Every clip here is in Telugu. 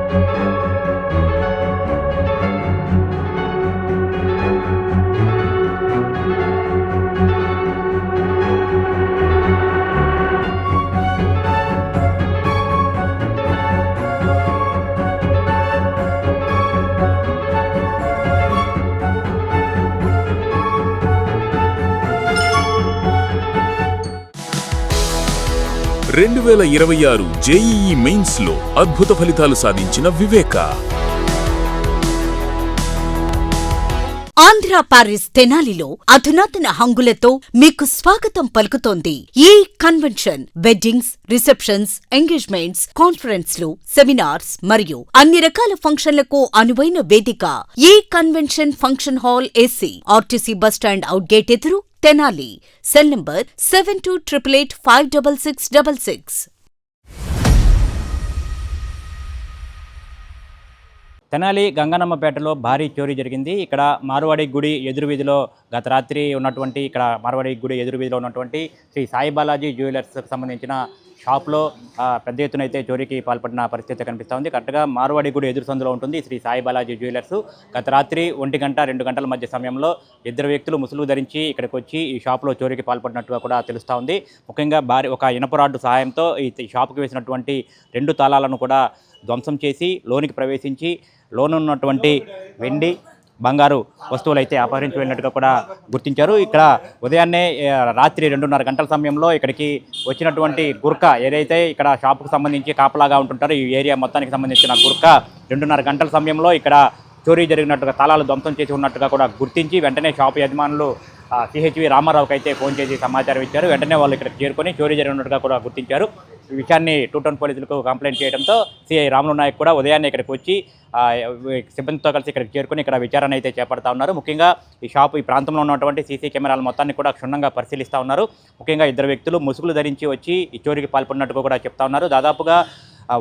2026 జేఈఈ మెయిన్స్ లో అద్భుత ఫలితాలు సాధించిన వివేక. ఆంధ్ర పారిస్ తెనాలిలో అధునాతన హంగులతో మీకు స్వాగతం పలుకుతోంది ఈ కన్వెన్షన్. వెడ్డింగ్స్, రిసెప్షన్స్, ఎంగేజ్మెంట్స్, కాన్ఫరెన్స్లు, సెమినార్స్ మరియు అన్ని రకాల ఫంక్షన్లకు అనువైన వేదిక. ఈ convention function hall AC, RTC bus stand out gate ఎదురు, తెనాలి. Cell number 7288856666. తెనాలి గంగన్నమ్మపేటలో భారీ చోరీ జరిగింది. ఇక్కడ మార్వాడి గుడి ఎదురువీధిలో గత రాత్రి ఉన్నటువంటి మార్వాడి గుడి ఎదురువీధిలో ఉన్నటువంటి శ్రీ సాయి బాలాజీ జ్యువెలర్స్కి సంబంధించిన షాప్లో పెద్ద ఎత్తున అయితే చోరీకి పాల్పడిన పరిస్థితి కనిపిస్తూ ఉంది. కరెక్ట్గా మార్వాడి గుడి ఎదురు సందులో ఉంటుంది శ్రీ సాయి బాలాజీ జ్యువెలర్స్. గత రాత్రి 1 గంట 2 గంటల మధ్య సమయంలో 2 వ్యక్తులు ముసుగు ధరించి ఇక్కడికి వచ్చి ఈ షాప్లో చోరీకి పాల్పడినట్టుగా కూడా తెలుస్తూ ఉంది. ముఖ్యంగా ఒక ఇనప రాడ్డు సహాయంతో ఈ షాపుకి వేసినటువంటి 2 తాళాలను కూడా ధ్వంసం చేసి లోనికి ప్రవేశించి లోనున్నటువంటి వెండి, బంగారు వస్తువులు అయితే అపహరించి వెళ్ళినట్టుగా కూడా గుర్తించారు. ఇక్కడ ఉదయాన్నే రాత్రి 2:30 గంటల సమయంలో ఇక్కడికి వచ్చినటువంటి గుర్కా ఏదైతే ఇక్కడ షాపుకు సంబంధించి కాపలాగా ఉంటుంటారో ఈ ఏరియా మొత్తానికి సంబంధించిన గుర్కా 2:30 గంటల సమయంలో ఇక్కడ చోరీ జరిగినట్టుగా తాళాలు ధ్వంసం చేసి ఉన్నట్టుగా కూడా గుర్తించి వెంటనే షాపు యజమానులు సిహెచ్వి రామారావుకి అయితే ఫోన్ చేసి సమాచారం ఇచ్చారు. వెంటనే వాళ్ళు ఇక్కడికి చేరుకొని చోరీ జరిగినట్టుగా కూడా గుర్తించారు. ఈ విషయాన్ని 2 టౌన్ పోలీసులకు కంప్లైంట్ చేయడంతో సిఐ రాములు నాయక్ కూడా ఉదయాన్నే ఇక్కడికి వచ్చి సిబ్బందితో కలిసి ఇక్కడికి చేరుకొని ఇక్కడ విచారణ అయితే చేపడతా ఉన్నారు. ముఖ్యంగా ఈ ప్రాంతంలో ఉన్నటువంటి సీసీ కెమెరాల మొత్తాన్ని కూడా క్షుణ్ణంగా పరిశీలిస్తూ ఉన్నారు. ముఖ్యంగా 2 వ్యక్తులు ముసుగులు ధరించి వచ్చి ఈ చోరీకి పాల్పడినట్టుగా కూడా చెప్తా ఉన్నారు. దాదాపుగా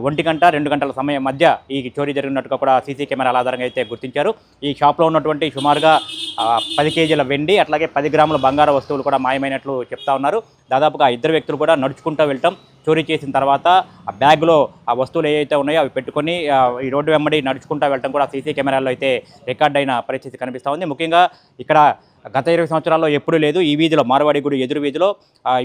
1 గంట 2 గంటల సమయం మధ్య ఈ చోరీ జరిగినట్టుగా కూడా సీసీ కెమెరాల ఆధారంగా అయితే గుర్తించారు. ఈ షాప్లో ఉన్నటువంటి సుమారుగా 10 కేజీల వెండి, అట్లాగే 10 గ్రాముల బంగారు వస్తువులు కూడా మాయమైనట్లు చెప్తా ఉన్నారు. దాదాపుగా 2 వ్యక్తులు కూడా నడుచుకుంటూ వెళ్ళటం, చోరీ చేసిన తర్వాత ఆ బ్యాగ్లో ఆ వస్తువులు ఏవైతే ఉన్నాయో అవి పెట్టుకొని ఈ రోడ్డు వెంబడి నడుచుకుంటూ వెళ్ళటం కూడా సీసీ కెమెరాల్లో అయితే రికార్డ్ అయిన పరిస్థితి కనిపిస్తూ ఉంది. ముఖ్యంగా ఇక్కడ గత 20 సంవత్సరాల్లో ఎప్పుడూ లేదు ఈ వీధిలో, మార్వాడి గుడి ఎదురు వీధిలో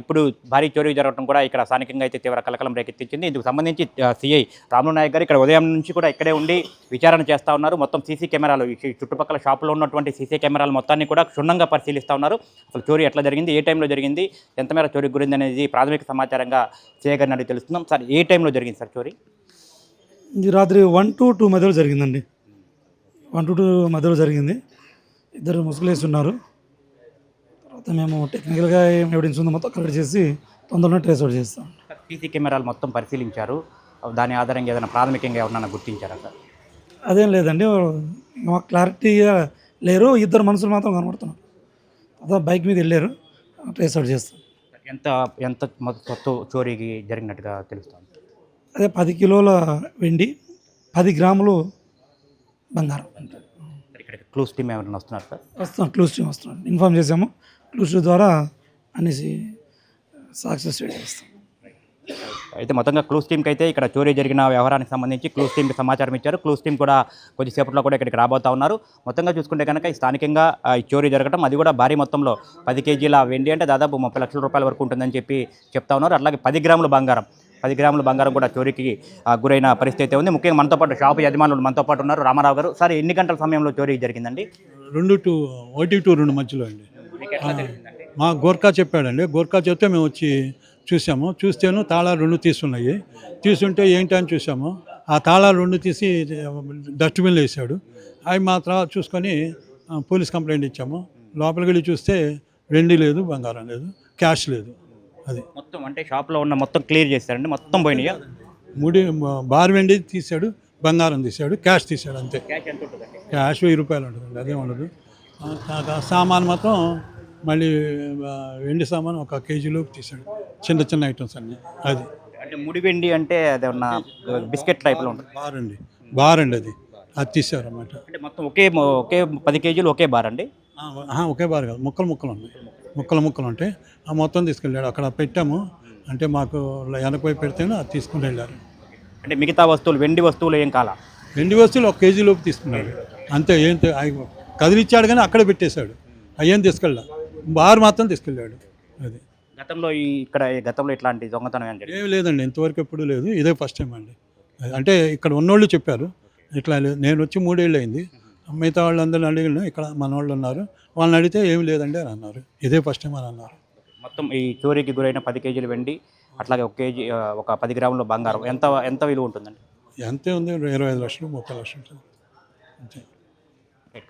ఇప్పుడు భారీ చోరీ జరగడం కూడా ఇక్కడ స్థానికంగా అయితే తీవ్ర కలకలం రేకెత్తించింది. ఇందుకు సంబంధించి సిఐ రాములు నాయక్ గారు ఇక్కడ ఉదయం నుంచి కూడా ఇక్కడే ఉండి విచారణ చేస్తూ ఉన్నారు. మొత్తం సీసీ కెమెరాలు, ఈ చుట్టుపక్కల షాపులో ఉన్నటువంటి సీసీ కెమెరాలు మొత్తాన్ని కూడా క్షుణ్ణంగా పరిశీలిస్తూ ఉన్నారు. అసలు చోరీ ఎట్లా జరిగింది, ఏ టైంలో జరిగింది, ఎంత మేర చోరీకి గురింది అనేది ప్రాథమిక సమాచారంగా సిఐ గారిని అడిగి తెలుస్తున్నాం. సార్, ఏ టైంలో జరిగింది సార్ చోరీ? ఇది రాత్రి 1 to 2 మధ్యలో జరిగిందండి. 1 to 2 మధ్యలో జరిగింది. 2 ముసుగులేసి ఉన్నారు. తర్వాత మేము టెక్నికల్గా ఏం ఎవిడెన్స్ ఉందో మొత్తం కలెక్ట్ చేసి తొందరగా ట్రేస్ అవుట్ చేస్తాం. సీసీ కెమెరాలు మొత్తం పరిశీలించారు. దాని ఆధారంగా ఏదైనా ప్రాథమికంగా ఎవరన్నా గుర్తించారా సార్? అదేం లేదండి, మాకు క్లారిటీగా లేరు. 2 మనుషులు మాత్రం కనబడుతున్నారు. అదే బైక్ మీద వెళ్ళారు, ట్రేస్ అవుట్ చేస్తాం. ఎంత మొత్తం చోరీకి జరిగినట్టుగా తెలుస్తుంది? అదే 10 కిలోల వెండి, 10 గ్రాములు బంగారం. ఇక్కడికి క్లూస్ టీమ్ ఎవరైనా వస్తున్నారు సార్? వస్తున్నాం, క్లూస్ టీమ్ వస్తున్నాం. ఇన్ఫామ్ చేసాము. క్లూస్ ద్వారా అనేసి సక్సెస్ చేస్తాం. అయితే మొత్తంగా క్లూస్ టీమ్కి అయితే ఇక్కడ చోరీ జరిగిన వ్యవహారానికి సంబంధించి క్లూస్ టీమ్కి సమాచారం ఇచ్చారు. క్లూస్ టీమ్ కూడా కొద్దిసేపట్లో కూడా ఇక్కడికి రాబోతా ఉన్నారు. మొత్తంగా చూసుకుంటే కనుక ఈ స్థానికంగా ఈ చోరీ జరగడం, అది కూడా భారీ మొత్తంలో 10 కేజీల వెండి అంటే దాదాపు 30 లక్షల రూపాయల వరకు ఉంటుందని చెప్పి చెప్తా ఉన్నారు. అట్లాగే 10 గ్రాముల బంగారం, 10 గ్రాముల బంగారం కూడా చోరీకి గురైన పరిస్థితి ఉంది. ముఖ్యంగా మనతో పాటు షాపు యజమానులు మనతో పాటు ఉన్నారు. రామారావు గారు, సార్ ఎన్ని గంటల సమయంలో చోరీ జరిగిందండి? 1 to 2 మధ్యలో అండి. మా గోర్ఖా చెప్పాడండి. గోర్ఖా చెప్తే మేము వచ్చి చూసాము. చూస్తేను తాళాలు 2 తీసున్నాయి. తీసుంటే ఏంటి అని చూసాము. ఆ తాళాలు 2 తీసి డస్ట్బిన్లో వేసాడు. అవి మా తర్వాత చూసుకొని పోలీస్ కంప్లైంట్ ఇచ్చాము. లోపలికి వెళ్ళి చూస్తే వెండి లేదు, బంగారం లేదు, క్యాష్ లేదు. అది మొత్తం అంటే షాప్లో ఉన్న మొత్తం క్లియర్ చేశారండి, మొత్తం పోయినాయా? బార్ వెండి తీసాడు, బంగారం తీసాడు, క్యాష్ తీసాడు అంతే. క్యాష్ ఎంత ఉంటుందండి? క్యాష్ 1000 రూపాయలు ఉంటుందండి, అదే ఉండదు. సామాన్ మాత్రం మళ్ళీ వెండి సామాన్ 1 కేజీలోకి తీసాడు. చిన్న ఐటమ్స్ అన్నీ. అది అంటే ముడి వెండి అంటే అది ఉన్న బిస్కెట్ టైప్లో ఉంటుంది. బార్ అండి, అది తీసారు అన్నమాట. అంటే మొత్తం ఒకే 10 కేజీలు ఒకే బార్ అండి? ఒకే బార్ కాదు, ముక్కలు ఉన్నాయి. ముక్కలు ఉంటాయి. ఆ మొత్తం తీసుకెళ్ళాడు. అక్కడ పెట్టాము అంటే మాకు వెనకపోయి పెడితేనే అది తీసుకుని వెళ్ళారు. అంటే మిగతా వస్తువులు, వెండి వస్తువులు ఏం కాలా? వెండి వస్తువులు 1 కేజీ లోపు తీసుకున్నాడు అంతే. ఏం కదిలిచ్చాడు కానీ అక్కడే పెట్టేశాడు. అయ్యేం తీసుకెళ్ళా, బార్ మాత్రం తీసుకెళ్ళాడు. అది గతంలో గతంలో ఇట్లాంటి దొంగతనం ఏం జరిగింది? ఏం లేదండి, ఇంతవరకు ఎప్పుడు లేదు, ఇదే ఫస్ట్ టైం అండి. అంటే ఇక్కడ ఉన్నోళ్ళు చెప్పారు ఇట్లా లేదు. నేను వచ్చి 3 ఏళ్ళు అయింది. మిగతా వాళ్ళందరిని అడిగిన ఇక్కడ మన వాళ్ళు ఉన్నారు, వాళ్ళని అడిగితే ఏమి లేదండి అని అన్నారు. ఇదే ఫస్ట్ టైం అని అన్నారు. మొత్తం ఈ చోరీకి గురైన 10 కేజీలు వెండి, అట్లాగే 1 కేజీ ఒక 10 గ్రాముల బంగారం ఎంత విలువ ఉంటుందండి? ఎంతే ఉంది, 25 లక్షలు 30 లక్షలు అంతే.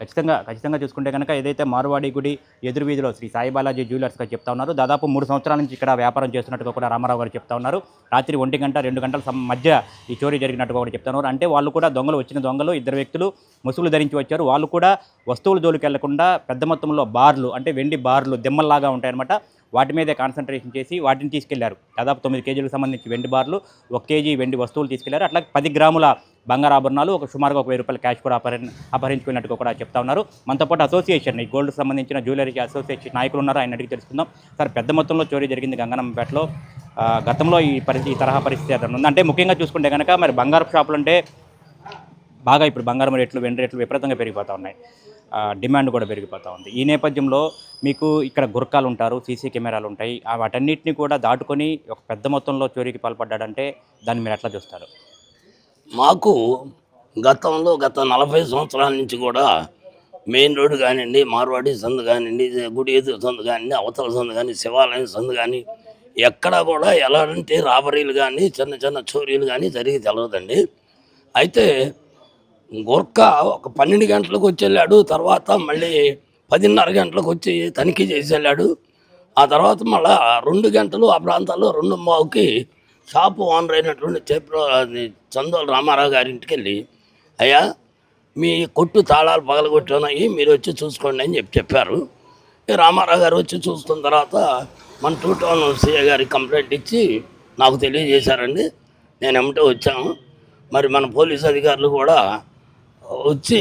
ఖచ్చితంగా చూసుకుంటే కనుక ఏదైతే మార్వాడి గుడి ఎదురు వీధిలో శ్రీ సాయిబాలాజీ జ్యువెలర్స్గా చెప్తా ఉన్నారు, దాదాపు 3 సంవత్సరాల నుంచి ఇక్కడ వ్యాపారం చేస్తున్నట్టుగా కూడా రామారావు గారు చెప్తా ఉన్నారు. రాత్రి 1 గంట 2 గంటల మధ్య ఈ చోరీ జరిగినట్టుగా కూడా చెప్తా ఉన్నారు. అంటే వాళ్ళు కూడా వచ్చిన దొంగలు 2 వ్యక్తులు ముసుగులు ధరించి వచ్చారు. వాళ్ళు కూడా వస్తువుల జోలికి వెళ్లకుండా పెద్ద మొత్తంలో బార్లు, అంటే వెండి బార్లు దెమ్మల్లాగా ఉంటాయన్నమాట, వాటి మీదే కాన్సన్ట్రేషన్ చేసి వాటిని తీసుకెళ్లారు. దాదాపు 9 కేజీలకు సంబంధించి వెండి బార్లు, 1 కేజీ వెండి వస్తువులు తీసుకెళ్లారు. అట్లా 10 గ్రాముల బంగారు ఆభరణాలు, సుమారుగా 1000 రూపాయల క్యాష్ కూడా అపహరించుకున్నట్టుగా కూడా చెప్తా ఉన్నారు. మనతో పాటు అసోసియేషన్, ఈ గోల్డ్కి సంబంధించిన జ్యువెలరీ అసోసియేషన్ నాయకులు ఉన్నారు, ఆయన అడిగి తెలుసుకుందాం. సార్, పెద్ద మొత్తంలో చోరీ జరిగింది గంగనమ్మపేటలో. గతంలో ఈ తరహా పరిస్థితి ఏదైనా ఉంది అంటే? ముఖ్యంగా చూసుకుంటే కనుక మరి బంగారు షాపులు అంటే బాగా ఇప్పుడు బంగారం రేట్లు, వెండి రేట్లు విపరీతంగా పెరిగిపోతూ ఉన్నాయి, డిమాండ్ కూడా పెరిగిపోతూ ఉంది. ఈ నేపథ్యంలో మీకు ఇక్కడ గుర్కాలు ఉంటారు, సీసీ కెమెరాలు ఉంటాయి, వాటన్నిటిని కూడా దాటుకొని ఒక పెద్ద మొత్తంలో చోరీకి పాల్పడ్డాడంటే దాన్ని మీరు ఎట్లా చూస్తారు? మాకు గత 40 సంవత్సరాల నుంచి కూడా మెయిన్ రోడ్డు కానివ్వండి, మార్వాడి సందు కానివ్వండి, గుడి ఎదురు సందు కానివ్వండి, అవతల సందు కానీ, శివాలయం సందు కానీ, ఎక్కడ కూడా ఎలాంటి రాబరీలు కానీ, చిన్న చిన్న చోరీలు కానీ జరిగి తెలవదండి. అయితే గోర్ఖా ఒక 12 గంటలకు వచ్చి వెళ్ళాడు, తర్వాత మళ్ళీ 10:30 గంటలకు వచ్చి తనిఖీ చేసి వెళ్ళాడు. ఆ తర్వాత మళ్ళీ 2 గంటలు ఆ ప్రాంతాల్లో 2:15కి షాపు ఓనర్ అయినటువంటి చందోల రామారావు గారింటికి వెళ్ళి, అయ్యా మీ కొట్టు తాళాలు పగలగొట్టి ఉన్నాయి, మీరు వచ్చి చూసుకోండి అని చెప్పారు. రామారావు గారు వచ్చి చూస్తున్న తర్వాత మన 2 టౌన్ సిఐ గారికి కంప్లైంట్ ఇచ్చి నాకు తెలియజేశారండి. నేను ఏమిటో వచ్చాను. మరి మన పోలీసు అధికారులు కూడా వచ్చి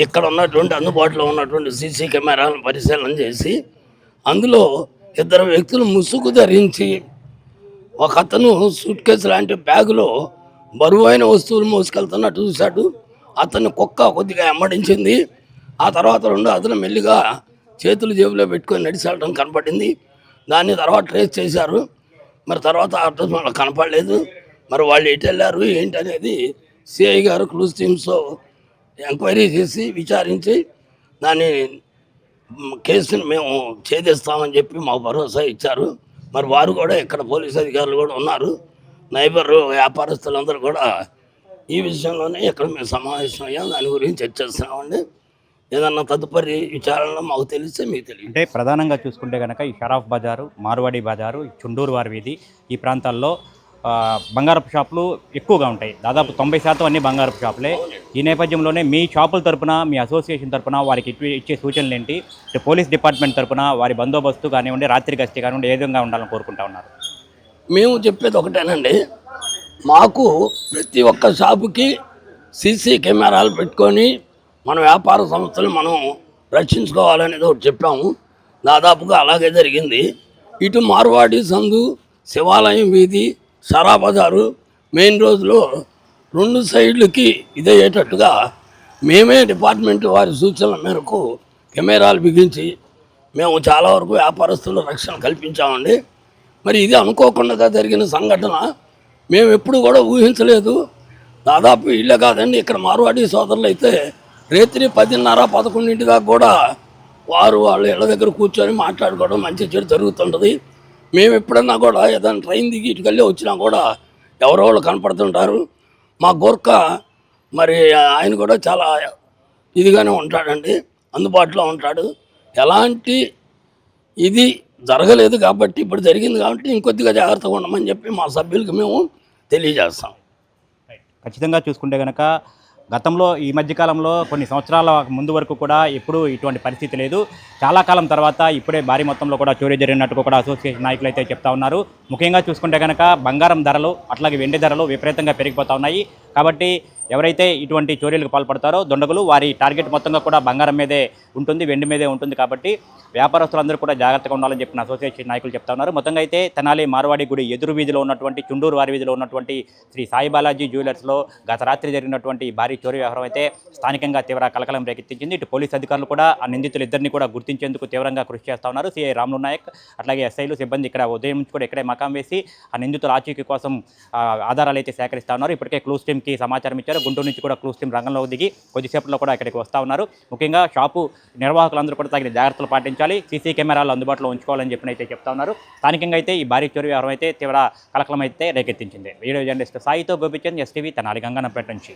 ఇక్కడ ఉన్నటువంటి అందుబాటులో ఉన్నటువంటి సీసీ కెమెరాలను పరిశీలన చేసి అందులో 2 వ్యక్తులు ముసుగు ధరించి, ఒక అతను సూట్ కేసు లాంటి బ్యాగులో బరువైన వస్తువులు మోసుకెళ్తున్నట్టు చూశాడు. అతన్ని కుక్క కొద్దిగా ఎమ్మడించింది. ఆ తర్వాత 2 అతను మెల్లిగా చేతులు జేబులో పెట్టుకొని నడిచేయడం కనపడింది. దాన్ని తర్వాత ట్రేస్ చేశారు. మరి తర్వాత అడ్రస్ వాళ్ళకి కనపడలేదు. మరి వాళ్ళు ఎటు వెళ్ళారు ఏంటి అనేది సిఐ గారు క్లూజ్ టీమ్స్తో ఎంక్వైరీ చేసి విచారించి దాన్ని కేసుని మేము ఛేదిస్తామని చెప్పి మాకు భరోసా ఇచ్చారు. మరి వారు కూడా ఇక్కడ పోలీసు అధికారులు కూడా ఉన్నారు. నైబర్ వ్యాపారస్తులందరూ కూడా ఈ విషయంలోనే ఇక్కడ మేము సమావేశం అయ్యాం, దాని గురించి చర్చిస్తున్నామండి. ఏదన్నా తదుపరి విచారణలో మాకు తెలిస్తే మీకు తెలియదు. అంటే ప్రధానంగా చూసుకుంటే కనుక ఈ షరాఫ్ బజారు, మార్వాడి బజారు, చుండూరు వారి వీధి, ఈ ప్రాంతాల్లో బంగారపు షాపులు ఎక్కువగా ఉంటాయి. దాదాపు 90% అన్ని బంగారపు షాపులే. ఈ నేపథ్యంలోనే మీ షాపుల తరపున, మీ అసోసియేషన్ తరపున వారికి ఇచ్చే సూచనలు ఏంటి? పోలీస్ డిపార్ట్మెంట్ తరపున వారి బందోబస్తు కానివ్వండి, రాత్రి గస్తీ కానివ్వండి, ఏ విధంగా ఉండాలని కోరుకుంటా ఉన్నారు? మేము చెప్పేది ఒకటేనండి, మాకు ప్రతి ఒక్క షాపుకి సీసీ కెమెరాలు పెట్టుకొని మన వ్యాపార సంస్థలు మనం రక్షించుకోవాలనేది ఒకటి చెప్పాము. దాదాపుగా అలాగే జరిగింది. ఇటు మార్వాడి సందు, శివాలయం వీధి, షరా బజారు, మెయిన్ రోడ్లో 2 సైడ్లకి ఇదయ్యేటట్టుగా మేమే డిపార్ట్మెంట్ వారి సూచనల మేరకు కెమెరాలు బిగించి మేము చాలా వరకు వ్యాపారస్తుల రక్షణ కల్పించామండి. మరి ఇది అనుకోకుండా జరిగిన సంఘటన, మేము ఎప్పుడు కూడా ఊహించలేదు. దాదాపు ఇళ్ళే కాదండి, ఇక్కడ మార్వాడి సోదరులు అయితే రాత్రి 10:30, 11 దాకా కూడా వాళ్ళ ఇళ్ళ దగ్గర కూర్చొని మాట్లాడుకోవడం మంచి చెడు జరుగుతుంటుంది. మేము ఎప్పుడన్నా కూడా ఏదైనా ట్రైన్ దిగి ఇటుకెళ్ళి వచ్చినా కూడా ఎవరో వాళ్ళు కనపడుతుంటారు. మా గోర్ఖా మరి ఆయన కూడా చాలా ఇదిగానే ఉంటాడండి, అందుబాటులో ఉంటాడు. ఎలాంటి ఇది జరగలేదు కాబట్టి, ఇప్పుడు జరిగింది కాబట్టి ఇంకొద్దిగా జాగ్రత్తగా ఉండమని చెప్పి మా సభ్యులకి మేము తెలియజేస్తాం. ఖచ్చితంగా చూసుకుంటే కనుక గతంలో ఈ మధ్యకాలంలో కొన్ని సంవత్సరాల ముందు వరకు కూడా ఎప్పుడూ ఇటువంటి పరిస్థితి లేదు. చాలా కాలం తర్వాత ఇప్పుడే భారీ మొత్తంలో కూడా చోరీ జరిగినట్టు కూడా అసోసియేషన్ నాయకులు అయితే చెప్తా ఉన్నారు. ముఖ్యంగా చూసుకుంటే కనుక బంగారం ధరలు, అట్లాగే వెండి ధరలు విపరీతంగా పెరిగిపోతూ ఉన్నాయి. కాబట్టి ఎవరైతే ఇటువంటి చోరీలకు పాల్పడతారో దొండగులు వారి టార్గెట్ మొత్తంగా కూడా బంగారం మీదే ఉంటుంది, వెండి మీదే ఉంటుంది. కాబట్టి వ్యాపారస్తులందరూ కూడా జాగ్రత్తగా ఉండాలని చెప్పిన అసోసియేషన్ నాయకులు చెప్తా ఉన్నారు. మొత్తంగా అయితే తెనాలి మార్వాడి గుడి ఎదురు వీధిలో ఉన్నటువంటి చుండూరు వారి వీధిలో ఉన్నటువంటి శ్రీ సాయిబాలాజీ జ్యువెలర్స్లో గత రాత్రి జరిగినటువంటి భారీ చోరీ వ్యవహారం అయితే స్థానికంగా తీవ్ర కలకలం రేకెత్తించింది. ఇటు పోలీసు అధికారులు కూడా ఆ నిందితులిద్దరిని కూడా గుర్తించేందుకు తీవ్రంగా కృషి చేస్తూ ఉన్నారు. సిఐ రాములు నాయక్ అట్లాగే ఎస్ఐలు సిబ్బంది ఇక్కడ ఉదయం నుంచి కూడా ఇక్కడే మకాం వేసి ఆ నిందితుల ఆచూకీ కోసం ఆధారాలు అయితే సేకరిస్తూ ఉన్నారు. ఇప్పటికే క్లూస్ టీమ్కి సమాచారం ఇచ్చారు. గుంటూరు నుంచి కూడా క్లూస్ టీమ్ రంగంలోకి దిగి కొద్దిసేపట్లో కూడా ఇక్కడికి వస్తూ ఉన్నారు. ముఖ్యంగా షాపు నిర్వాహకులందరూ కూడా తగిన జాగ్రత్తలు పాటించాలి, సీసీ కెమెరాలు అందుబాటులో ఉంచుకోవాలని చెప్పినైతే చెప్తా ఉన్నారు. స్థానికంగా అయితే ఈ భారీ చోరీ వ్యవహారం అయితే తీవ్ర కలకలం అయితే రేకెత్తించింది. వీడియో జర్నలిస్ట్ సాయితో గోపిచంద్, ఎస్టీవీ తెనాలి గంగన్నపేట నుంచి.